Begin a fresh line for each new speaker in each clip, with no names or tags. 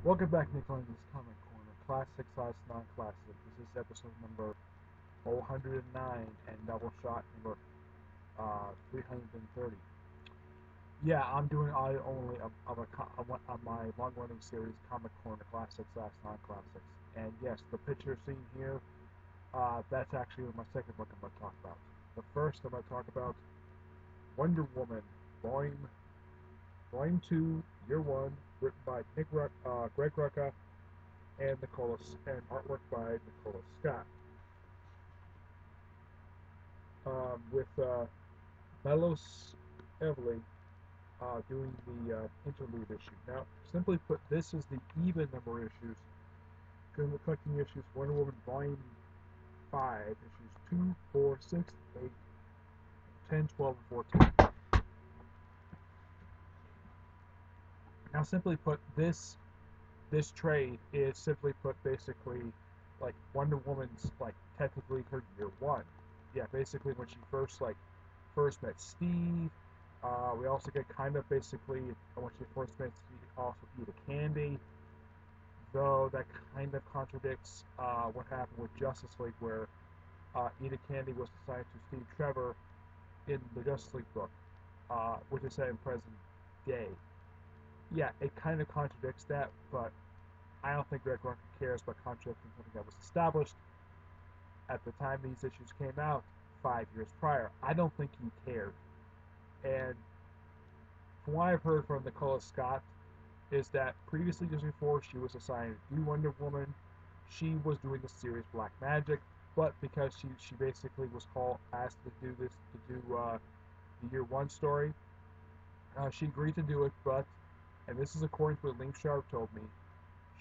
Welcome back, Nick, on this Comic Corner, classic slash non-classic. This is episode number 109 and double shot number 330. Yeah, I'm doing audio only of my long-running series, Comic Corner, classic slash non-classics. And yes, the picture seen here, that's actually my second book I'm going to talk about. The first I'm going to talk about Wonder Woman, Volume 2, Year 1, written by Greg Rucka and and artwork by Nicola Scott, with Melos Evely doing the interlude issue. Now, simply put, this is the even number issues, because we're collecting issues Wonder Woman Volume 5, issues 2, 4, 6, 8, 10, 12, and 14. Now, simply put, this trade is simply put basically like Wonder Woman's like technically her year one. Yeah, basically when she first met Steve. We also get kind of basically when she first met Steve also eat a candy, though that kind of contradicts what happened with Justice League, where Eda Candy was assigned to Steve Trevor in the Justice League book, which is set in present day. Yeah, it kind of contradicts that, but I don't think Greg Rucka cares about contradicting something that was established at the time these issues came out 5 years prior. I don't think he cared. And from what I've heard from Nicola Scott, is that previously, just before she was assigned to do Wonder Woman, she was doing the series Black Magic, but because she basically was asked to do the Year One story, she agreed to do it. But, and this is according to what Link Sharp told me,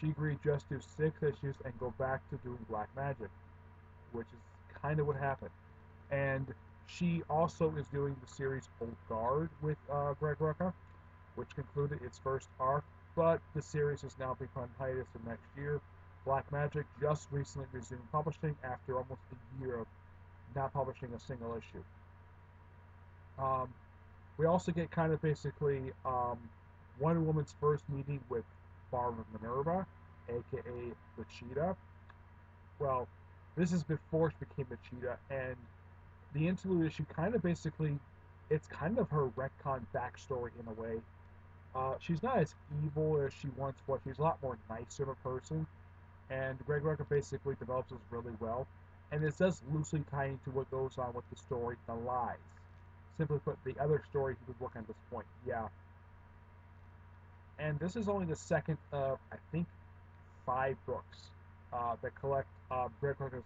she agreed just to 6 issues and go back to doing Black Magic, which is kind of what happened. And she also is doing the series Old Guard with Greg Rucka, which concluded its first arc, but the series has now been on hiatus for next year. Black Magic just recently resumed publishing after almost a year of not publishing a single issue. We also get kind of basically Wonder Woman's first meeting with Barbara Minerva, aka the Cheetah. Well, this is before she became the Cheetah, and the interlude issue kind of basically, it's kind of her retcon backstory in a way. She's not as evil as she once was. She's a lot more nicer of a person, and Greg Rucka basically develops this really well. And it does loosely tie into what goes on with the story, The Lies. Simply put, the other story he was working on at this point. Yeah. And this is only the second of, I think, 5 books that collect Greg Rucka's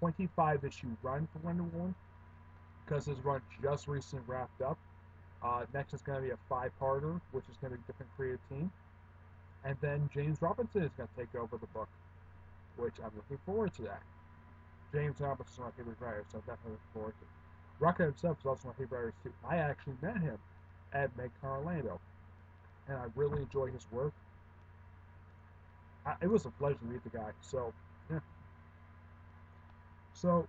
25-issue run for Wonder Woman, because his run just recently wrapped up. Next is going to be a 5-parter, which is going to be a different creative team. And then James Robinson is going to take over the book, which I'm looking forward to that. James Robinson is my favorite writer, so I'm definitely looking forward to it. Rucka himself is also my favorite writer, too. I actually met him at MegCon Orlando, and I really enjoy his work. It was a pleasure to meet the guy. So, yeah. So,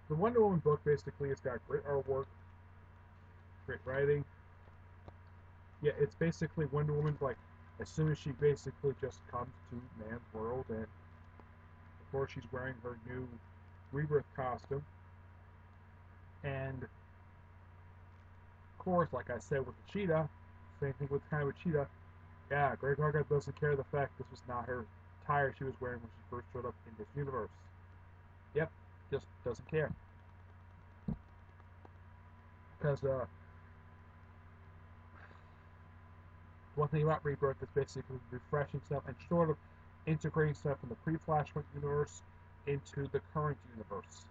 the Wonder Woman book basically has got great artwork, great writing. Yeah, it's basically Wonder Woman, like, as soon as she basically just comes to man's world, and of course she's wearing her new rebirth costume. And of course, like I said with the Cheetah, same thing with Cheetah. Yeah, Greg Rucka doesn't care the fact this was not her attire she was wearing when she first showed up in this universe. Yep, just doesn't care. Because one thing about Rebirth is basically refreshing stuff and sort of integrating stuff from the pre-Flashpoint universe into the current universe.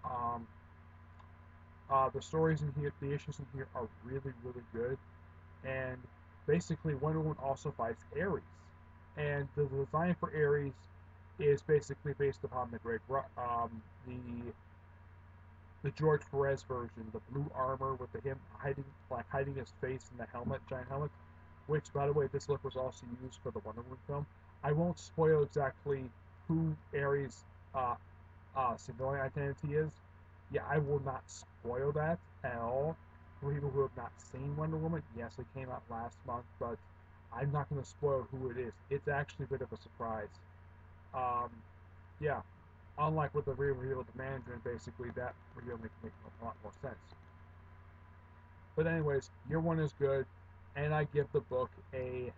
Um, the stories in here, the issues in here are really, really good. And basically, Wonder Woman also fights Ares. And the design for Ares is basically based upon the George Perez version, the blue armor with him hiding his face in the helmet, giant helmet. Which, by the way, this look was also used for the Wonder Woman film. I won't spoil exactly who Ares' civilian identity is. Yeah, I will not spoil that at all. For people who have not seen Wonder Woman, yes, it came out last month, but I'm not going to spoil who it is. It's actually a bit of a surprise. Um, yeah, unlike with the reveal of the Mandarin, basically that reveal makes a lot more sense. But anyways, year one is good, and I give the book a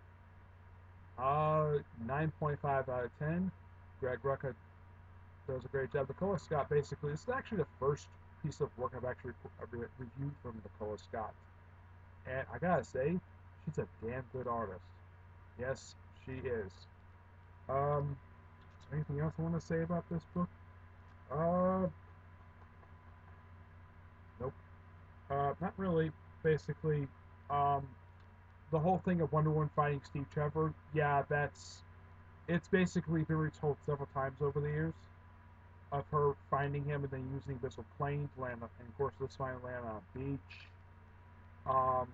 9.5 out of 10. Greg Rucka does a great job. Nicola Scott, basically, this is actually the first piece of work I've actually reviewed from Nicola Scott. And I gotta say, she's a damn good artist. Yes, she is. Is there anything else I want to say about this book? Uh, nope. Not really. Basically, um, the whole thing of Wonder Woman fighting Steve Trevor, yeah, it's basically been retold several times over the years of her finding him and then using missile plane to land on, and of course this final land on a beach. Of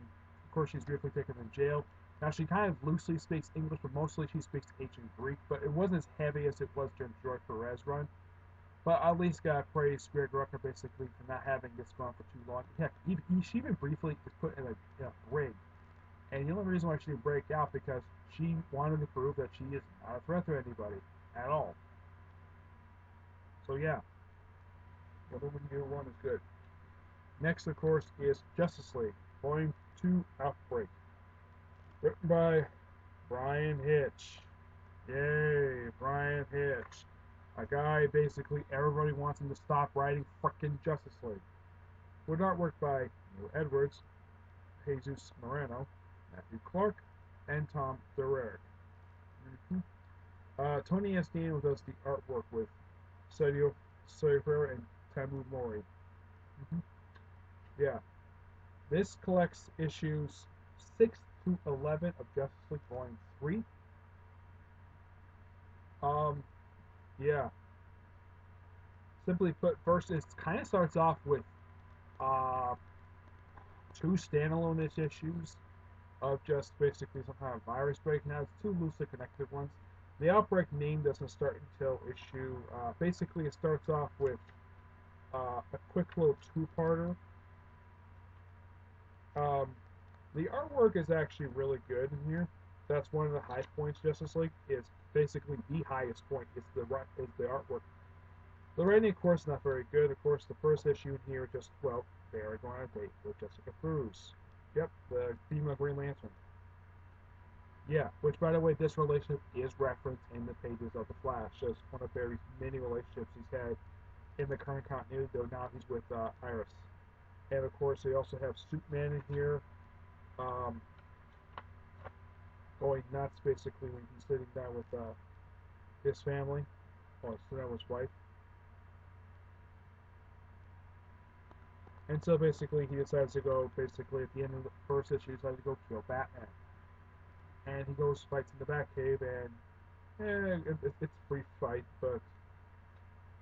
course she's briefly taken in jail. Now she kind of loosely speaks English, but mostly she speaks ancient Greek, but it wasn't as heavy as it was during Joy Perez run. But at least gotta praise Greg Rucka basically for not having this gone for too long. Heck, she even briefly was put in a rig. And the only reason why she didn't break out because she wanted to prove that she is not a threat to anybody at all. So yeah, Wonder Woman Year 1 is good. Next, of course, is Justice League, Volume 2 Outbreak. Written by Brian Hitch. Yay, Brian Hitch. A guy basically everybody wants him to stop writing frickin' Justice League. With artwork by Neil Edwards, Jesus Moreno, Matthew Clark, and Tom Derrick. Tony Estino does the artwork with Sergio Ferreira and Tamu Mori. Mm-hmm. Yeah. This collects issues 6 through 11 of Justice League Volume 3. Um, yeah. Simply put, first it kind of starts off with uh, two standalone issues of just basically some kind of virus break. Now it's two loosely connected ones. The Outbreak name doesn't start until issue. Basically, it starts off with a quick little two-parter. Um, the artwork is actually really good in here. That's one of the high points. Justice League is basically the highest point. Is the artwork. The writing, of course, is not very good. Of course, the first issue here just they are going on a date with Jessica Cruz. Yep, the female Green Lantern. Yeah, which by the way, this relationship is referenced in the pages of the Flash. As one of Barry's many relationships he's had in the current continuity, though now he's with Iris. And of course, they also have Superman in here, um, going nuts basically when he's sitting down with his family, or sitting down with his wife. And so basically, he decides to go. Basically, at the end of the first issue, he decides to go kill Batman. And he goes fights in the Batcave, and it's a brief fight, but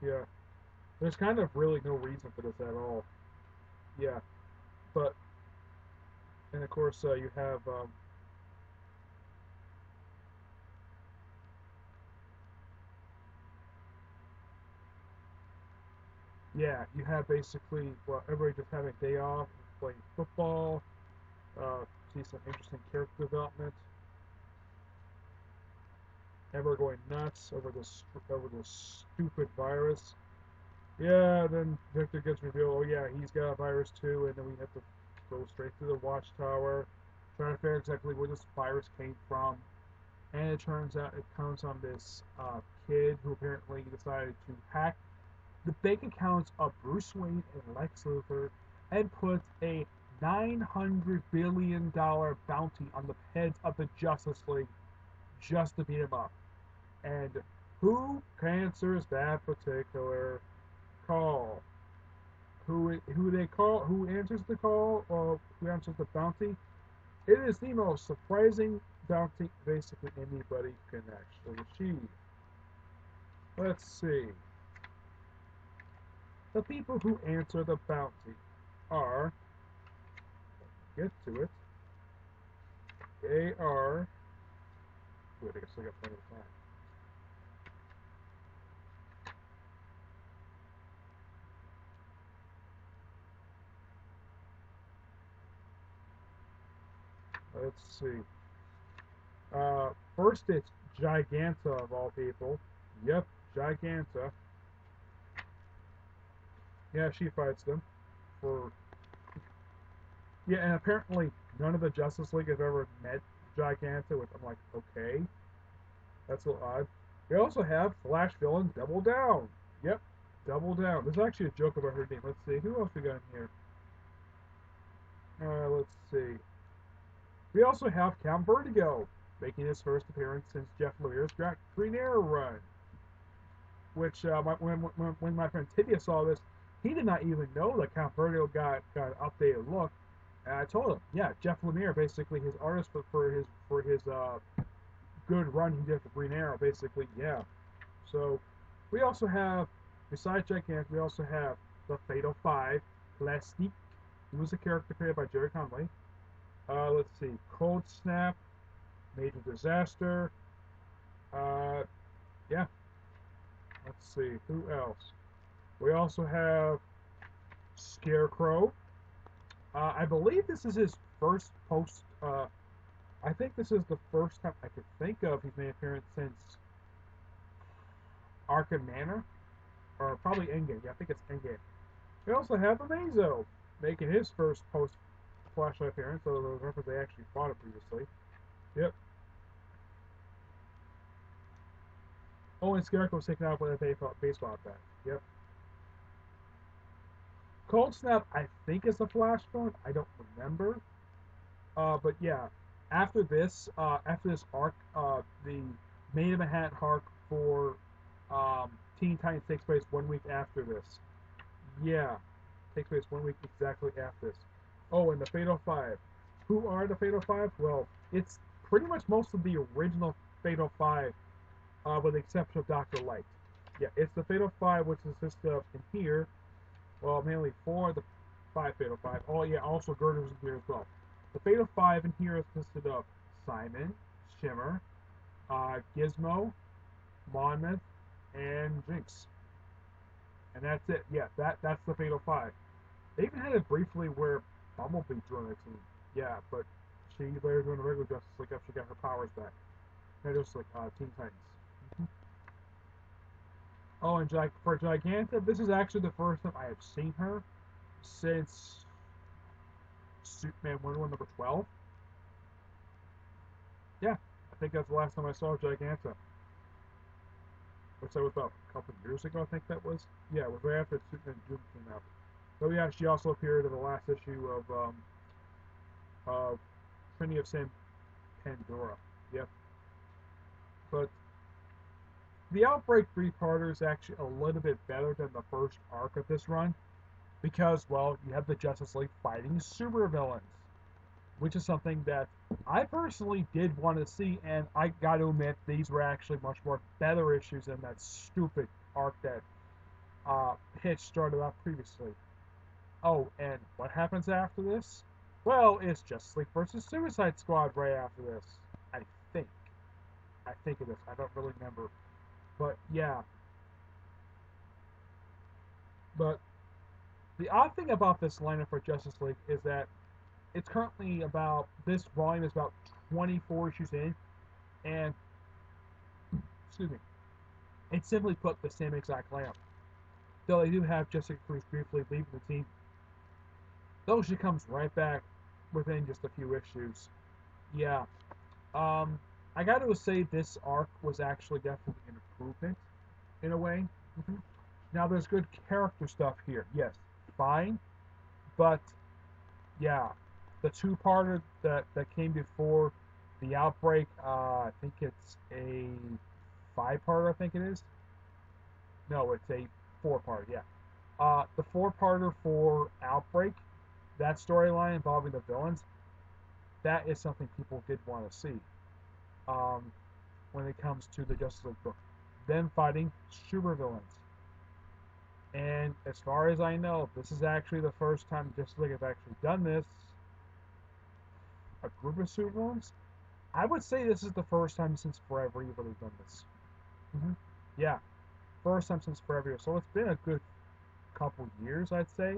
yeah, there's kind of really no reason for this at all. Yeah, but and of course you have yeah, you have basically everybody just having a day off, playing football. See some interesting character development. Everybody going nuts over this stupid virus. Yeah, then Victor gets revealed. Oh yeah, he's got a virus too, and then we have to go straight to the watchtower, trying to figure out exactly where this virus came from. And it turns out it comes from this kid who apparently decided to hack the bank accounts of Bruce Wayne and Lex Luthor and put a $900 billion bounty on the heads of the Justice League just to beat him up. And who answers that particular call? Who they call? Who answers the call? Or who answers the bounty? It is the most surprising bounty basically anybody can actually achieve. Let's see. The people who answer the bounty are, get to it, they are, wait, I guess I got plenty of time. Let's see. First it's Giganta of all people. Yep, Giganta. Yeah, she fights them for yeah, and apparently none of the Justice League have ever met Giganta, which I'm like, okay, that's a little odd. We also have Flash villain Double Down. Yep, Double Down. There's actually a joke about her name. Let's see, who else we got in here? Let's see. We also have Count Vertigo, making his first appearance since Jeff Lemire's Green Arrow run. Which when my friend Tibia saw this, he did not even know that Count Vertigo got an updated look. And I told him, yeah, Jeff Lemire, basically his artist for his good run he did for Green Arrow, basically, yeah. So we also have, besides Gigantic, we also have the Fatal Five, Plastique, who was a character created by Jerry Conway. Let's see, Cold Snap, Major Disaster. Uh, yeah. Let's see, who else? We also have Scarecrow. I believe this is his first post. I think this is the first time I could think of he's made an appearance since Arkham Manor, or probably Endgame. Yeah, I think it's Endgame. We also have Amazo making his first post Flashlight appearance, although remember they actually fought it previously. Yep. Oh, and Scarecrow's taken out with a baseball bat. Yep. Cold Snap, I think is the Flashpoint. I don't remember. But yeah, after this arc, the Maid of Manhattan arc for Teen Titans takes place 1 week after this. Yeah, takes place 1 week exactly after this. Oh, and the Fatal Five. Who are the Fatal Five? Well, it's pretty much most of the original Fatal Five, with the exception of Doctor Light. Yeah, it's the Fatal Five, which consists of in here. Well, mainly four of the five Fatal Five. Oh yeah, also Girders in here as well. The Fatal Five in here is consisted of Simon, Shimmer, Gizmo, Monmouth, and Jinx. And that's it. Yeah, that's the Fatal Five. They even had it briefly where Bumblebee joined the team. Yeah, but she later joined the regular Justice League after she got her powers back. Not just like Teen Titans. Mm-hmm. Oh, and for Giganta, this is actually the first time I have seen her since Superman 1 number 12. Yeah, I think that's the last time I saw Giganta. Which that was about a couple of years ago, I think that was. Yeah, it was right after Superman Doom came out. So yeah, she also appeared in the last issue of Trinity of San Pandora. Yep. But the Outbreak three-parter is actually a little bit better than the first arc of this run because, well, you have the Justice League fighting supervillains, which is something that I personally did want to see, and I got to admit these were actually much more better issues than that stupid arc that Hitch started off previously. Oh, and what happens after this? Well, it's Justice League versus Suicide Squad right after this. I think. I think it is. I don't really remember. But yeah. But the odd thing about this lineup for Justice League is that it's currently about this volume is about 24 issues in, and excuse me, it's simply put the same exact lineup. Though they do have Jessica Cruz briefly leaving the team, though she comes right back within just a few issues. Yeah, I got to say this arc was actually definitely an improvement in a way. Mm-hmm. Now there's good character stuff here, yes, fine, but yeah, the two-parter that came before the Outbreak, I think it's a five-parter. I think it is. No, it's a four-part. Yeah, the four-parter for Outbreak, that storyline involving the villains, that is something people did want to see. Um, when it comes to the Justice League book, them fighting supervillains. And as far as I know, this is actually the first time Justice League have actually done this. A group of supervillains. I would say this is the first time since Forever Evil they've done this. Mm-hmm. Yeah, first time since Forever. So it's been a good couple years, I'd say,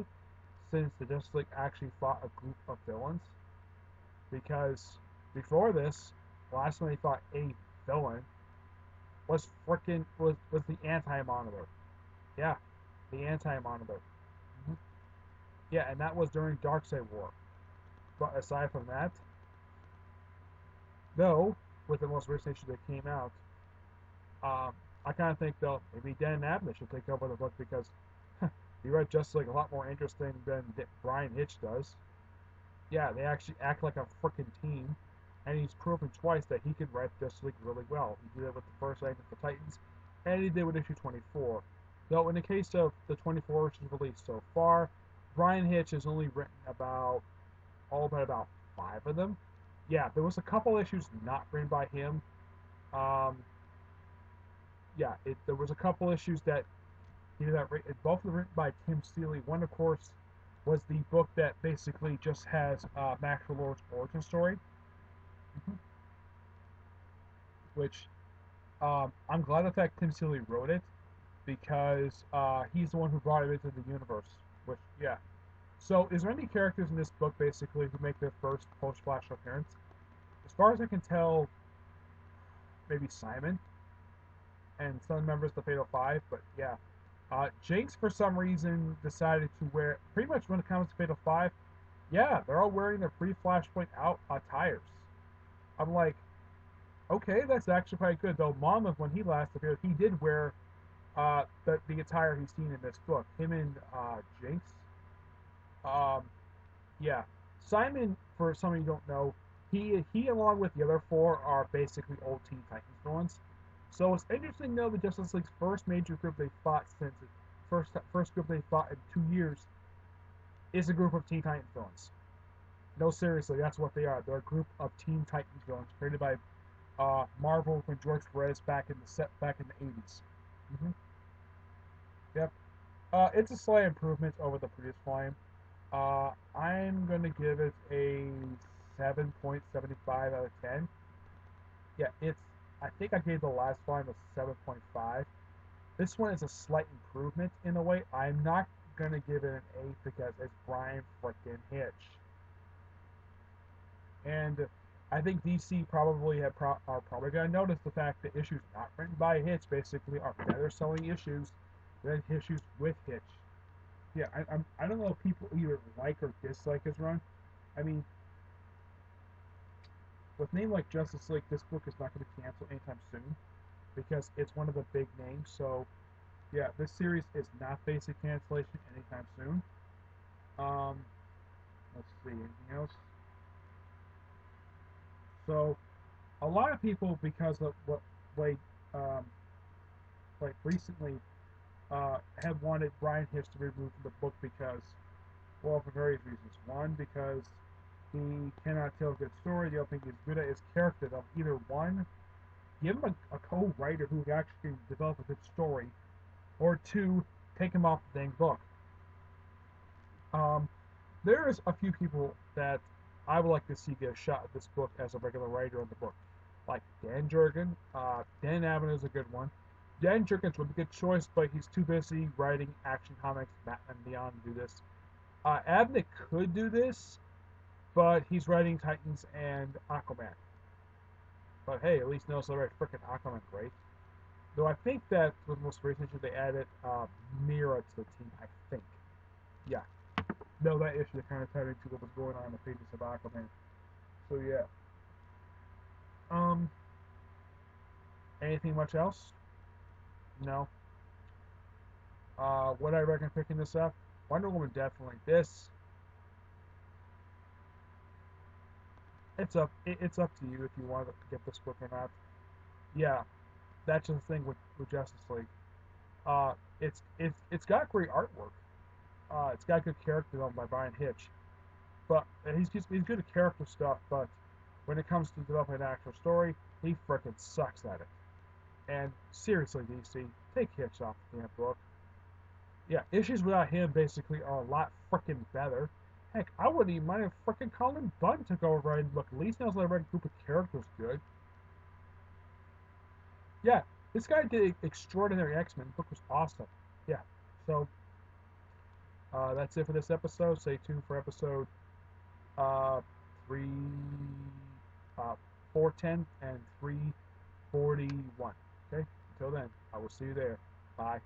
since the Justice League actually fought a group of villains. Because before this, last time they fought a villain was the Anti-Monitor. Yeah, the Anti-Monitor. Mm-hmm. Yeah, and that was during Darkseid War. But aside from that, though, with the most recent issue that came out, I kind of think though maybe Dan Abnett should take over the book because he read Justice League a lot more interesting than Brian Hitch does. Yeah, they actually act like a freaking team, and he's proven twice that he can write Justice League really well. He did it with the first issue of the Titans, and he did with issue 24. Though in the case of the 24 issues released so far, Brian Hitch has only written about 5 of them. Yeah, there was a couple issues not written by him. Um, yeah, there was a couple issues that he did that. Both of them written by Tim Seeley. One, of course, was the book that basically just has Max Lord's origin story, which I'm glad the fact Tim Seeley wrote it because he's the one who brought it into the universe. Which, yeah. So, is there any characters in this book basically who make their first post-Flash appearance? As far as I can tell, maybe Simon and some members of the Fatal Five, but yeah. Jinx, for some reason, decided to wear, pretty much when it comes to Fatal Five, yeah, they're all wearing their pre-Flashpoint out attires. I'm like, okay, that's actually quite good. Though Monmouth, when he last appeared, he did wear the attire he's seen in this book. Him and Jinx. Um, yeah. Simon, for some of you don't know, he along with the other 4 are basically old Teen Titans villains. So it's interesting to know the Justice League's first major group they fought since first group they fought in 2 years is a group of Teen Titans villains. No, seriously, that's what they are. They're a group of Teen Titans villains created by Marvel and George Perez back in the 80s. Mm-hmm. Yep. It's a slight improvement over the previous volume. I'm gonna give it a 7.75 out of 10. Yeah, it's. I think I gave the last volume a 7.5. This one is a slight improvement in a way. I'm not gonna give it an 8 because it's Brian frickin' Hitch. And I think DC probably are probably going to notice the fact that issues not written by Hitch basically are better selling issues than issues with Hitch. Yeah, I don't know if people either like or dislike his run. I mean, with a name like Justice League, this book is not going to cancel anytime soon because it's one of the big names. So, yeah, this series is not facing cancellation anytime soon. Um, let's see, anything else? So, a lot of people, because of what like um, like recently have wanted Brian Hitch to be removed from the book because, well, for various reasons. One, because he cannot tell a good story. The other thing he's good at is character. They'll either one, give him a co-writer who actually can develop a good story, or two, take him off the dang book. Um, there's a few people that I would like to see get a shot at this book as a regular writer on the book, like Dan Jurgen. Dan Abnett is a good one. Dan Jurgens would be a good choice, but he's too busy writing Action Comics, Batman Beyond to do this. Abnett could do this, but he's writing Titans and Aquaman. But hey, at least knows already freaking Aquaman great. Though I think that with the most recent issue they added Mira to the team. I think. Yeah. No, that issue kind of tied into what was going on in the pages of Aquaman. So yeah. Um. Anything much else? No. Would I recommend picking this up? Wonder Woman definitely. It's up to you if you want to get this book or not. Yeah, that's just the thing with Justice League. It's got great artwork. It's got good character development by Brian Hitch, but he's good at character stuff. But when it comes to developing an actual story, he frickin' sucks at it. And seriously, DC, take Hitch off the damn book. Yeah, issues without him basically are a lot frickin' better. Heck, I wouldn't even mind if frickin' Colin Bunn took over and look. At least knows how to write a group of characters good. Yeah, this guy did Extraordinary X-Men. The book was awesome. Yeah, so that's it for this episode. Stay tuned for episode uh, three, uh, 410 and 341. Okay? Until then, I will see you there. Bye.